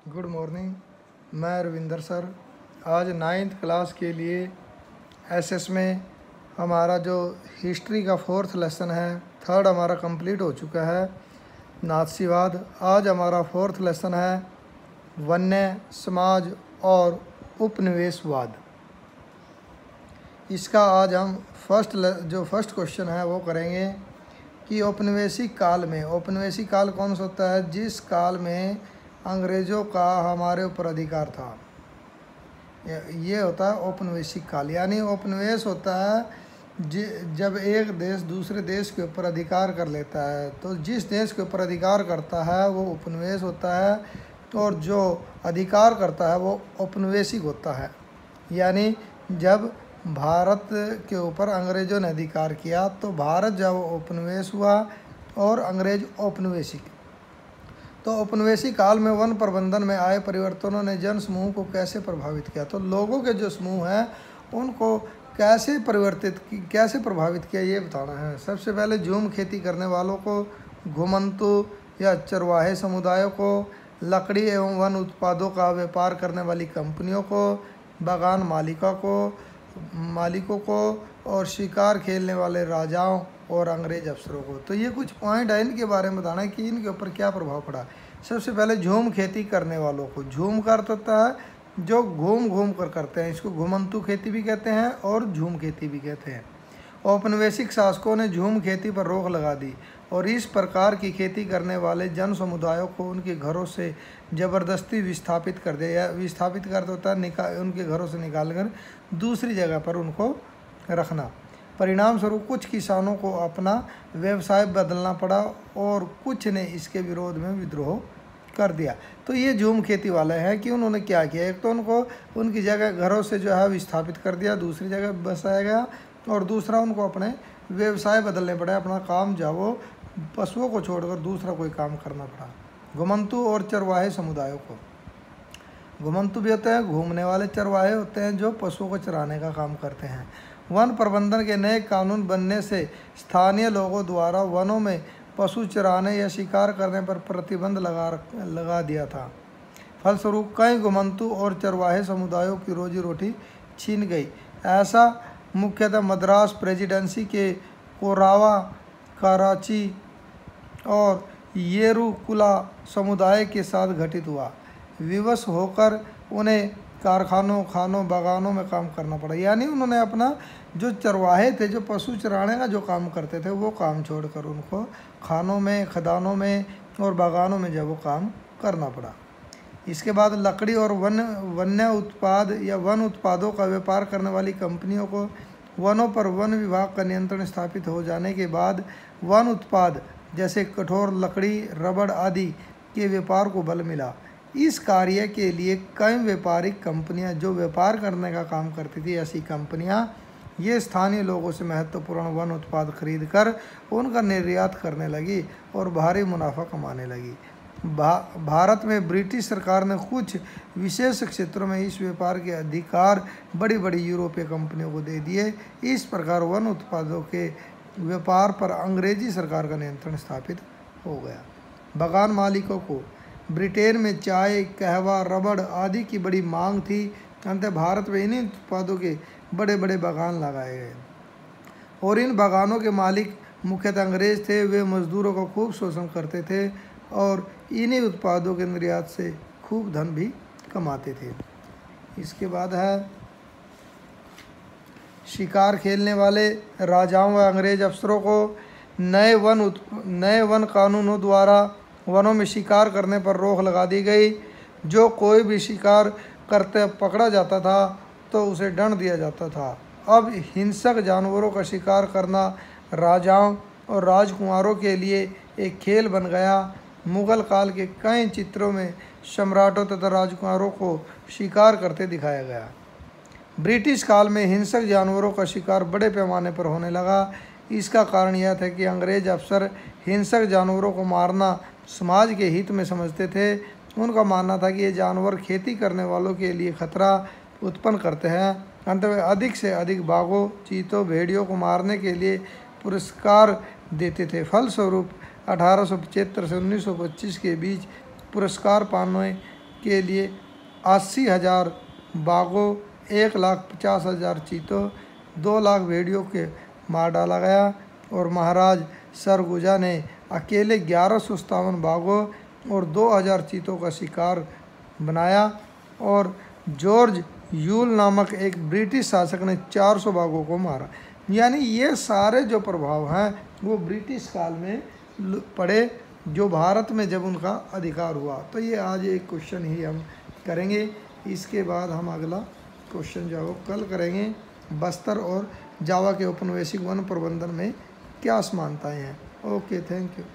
Good morning. मैं Ravinder sir. आज 9th class के लिए एसएस में हमारा जो हिस्ट्री का 4th लेसन है, 3rd हमारा कंप्लीट हो चुका है, नाथसीवाद। आज हमारा 4th लेसन है वन्य समाज और उपनिवेशवाद। इसका आज हम फर्स्ट क्वेश्चन है वो करेंगे कि औपनिवेशिक काल में, औपनिवेशिक काल कौन सा होता है? जिस काल में अंग्रेज़ों का हमारे ऊपर अधिकार था, ये होता है औपनिवेशिक काल। यानी औपनिवेश होता है जब एक देश दूसरे देश के ऊपर अधिकार कर लेता है, तो जिस देश के ऊपर अधिकार करता है वो उपनिवेश होता है, और जो अधिकार करता है वो औपनिवेशिक होता है। यानी जब भारत के ऊपर अंग्रेज़ों ने अधिकार किया तो भारत जब उपनिवेश हुआ और अंग्रेज औपनिवेशिक। तो औपनिवेशिक काल में वन प्रबंधन में आए परिवर्तनों ने जन समूह को कैसे प्रभावित किया? तो लोगों के जो समूह हैं उनको कैसे प्रभावित किया, ये बताना है। सबसे पहले झूम खेती करने वालों को, घुमंतु या चरवाहे समुदायों को, लकड़ी एवं वन उत्पादों का व्यापार करने वाली कंपनियों को, बागान मालिकों को और शिकार खेलने वाले राजाओं और अंग्रेज अफसरों को। तो ये कुछ पॉइंट है, इनके बारे में बताना है कि इनके ऊपर क्या प्रभाव पड़ा। सबसे पहले झूम खेती करने वालों को। झूम का अर्थ होता है जो घूम घूम कर करते हैं, इसको घुमंतु खेती भी कहते हैं और झूम खेती भी कहते हैं। औपनिवेशिक शासकों ने झूम खेती पर रोक लगा दी और इस प्रकार की खेती करने वाले जन समुदायों को उनके घरों से ज़बरदस्ती विस्थापित कर दिया। विस्थापित कर होता है उनके घरों से निकाल कर दूसरी जगह पर उनको रखना। परिणाम स्वरूप कुछ किसानों को अपना व्यवसाय बदलना पड़ा और कुछ ने इसके विरोध में विद्रोह कर दिया। तो ये झूम खेती वाले हैं कि उन्होंने क्या किया, एक तो उनको उनकी जगह घरों से जो है विस्थापित कर दिया, दूसरी जगह बसाया गया, और दूसरा उनको अपने व्यवसाय बदलने पड़े, अपना काम जाओ पशुओं को छोड़कर दूसरा कोई काम करना पड़ा। घुमंतु और चरवाहे समुदायों को। घुमंतु भी होते हैं घूमने वाले, चरवाहे होते हैं जो पशुओं को चराने का काम करते हैं। वन प्रबंधन के नए कानून बनने से स्थानीय लोगों द्वारा वनों में पशु चराने या शिकार करने पर प्रतिबंध लगा दिया था। फलस्वरूप कई घुमंतु और चरवाहे समुदायों की रोजी रोटी छीन गई। ऐसा मुख्यतः मद्रास प्रेसिडेंसी के कोरावा, कराची और येरुकुला समुदाय के साथ घटित हुआ। विवश होकर उन्हें कारखानों, खानों, बागानों में काम करना पड़ा। यानी उन्होंने अपना जो चरवाहे थे, जो पशु चराने का जो काम करते थे, वो काम छोड़कर उनको खानों में, खदानों में और बागानों में जब वो काम करना पड़ा। इसके बाद लकड़ी और वन्य उत्पाद या वन उत्पादों का व्यापार करने वाली कंपनियों को वनों पर वन विभाग का नियंत्रण स्थापित हो जाने के बाद वन उत्पाद जैसे कठोर लकड़ी, रबड़ आदि के व्यापार को बल मिला। इस कार्य के लिए कई व्यापारिक कंपनियां जो व्यापार करने का काम करती थी, ऐसी कंपनियां ये स्थानीय लोगों से महत्वपूर्ण वन उत्पाद खरीद कर उनका निर्यात करने लगी और भारी मुनाफा कमाने लगी। भारत में ब्रिटिश सरकार ने कुछ विशेष क्षेत्रों में इस व्यापार के अधिकार बड़ी बड़ी यूरोपीय कंपनियों को दे दिए। इस प्रकार वन उत्पादों के व्यापार पर अंग्रेजी सरकार का नियंत्रण स्थापित हो गया। बागान मालिकों को। ब्रिटेन में चाय, कहवा, रबड़ आदि की बड़ी मांग थी। अंततः भारत में इन्हीं उत्पादों के बड़े बड़े बागान लगाए गए और इन बागानों के मालिक मुख्यतः अंग्रेज थे। वे मजदूरों का खूब शोषण करते थे और इन्हीं उत्पादों के निर्यात से खूब धन भी कमाते थे। इसके बाद है शिकार खेलने वाले राजाओं व अंग्रेज अफसरों को नए वन कानूनों द्वारा वनों में शिकार करने पर रोक लगा दी गई। जो कोई भी शिकार करते पकड़ा जाता था तो उसे दंड दिया जाता था। अब हिंसक जानवरों का शिकार करना राजाओं और राजकुमारों के लिए एक खेल बन गया। मुगल काल के कई चित्रों में सम्राटों तथा राजकुमारों को शिकार करते दिखाया गया। ब्रिटिश काल में हिंसक जानवरों का शिकार बड़े पैमाने पर होने लगा। इसका कारण यह था कि अंग्रेज अफसर हिंसक जानवरों को मारना समाज के हित में समझते थे। उनका मानना था कि ये जानवर खेती करने वालों के लिए खतरा उत्पन्न करते हैं। अंत में अधिक से अधिक बाघों, चीतों, भेड़ियों को मारने के लिए पुरस्कार देते थे। फलस्वरूप 1875 से 1925 के बीच पुरस्कार पाने के लिए 80,000 बाघों, 1,50,000 चीतों, 2 लाख भेड़ियों के मार डाला गया। और महाराज सरगुजा ने अकेले 1157 बाघों और 2,000 चीतों का शिकार बनाया। और जॉर्ज यूल नामक एक ब्रिटिश शासक ने 400 बाघों को मारा। यानी ये सारे जो प्रभाव हैं वो ब्रिटिश काल में पड़े, जो भारत में जब उनका अधिकार हुआ। तो ये आज एक क्वेश्चन ही हम करेंगे, इसके बाद हम अगला क्वेश्चन जो है वो कल करेंगे। बस्तर और जावा के औपनिवेशिक वन प्रबंधन में क्या समानताएं हैं। Okay, thank you.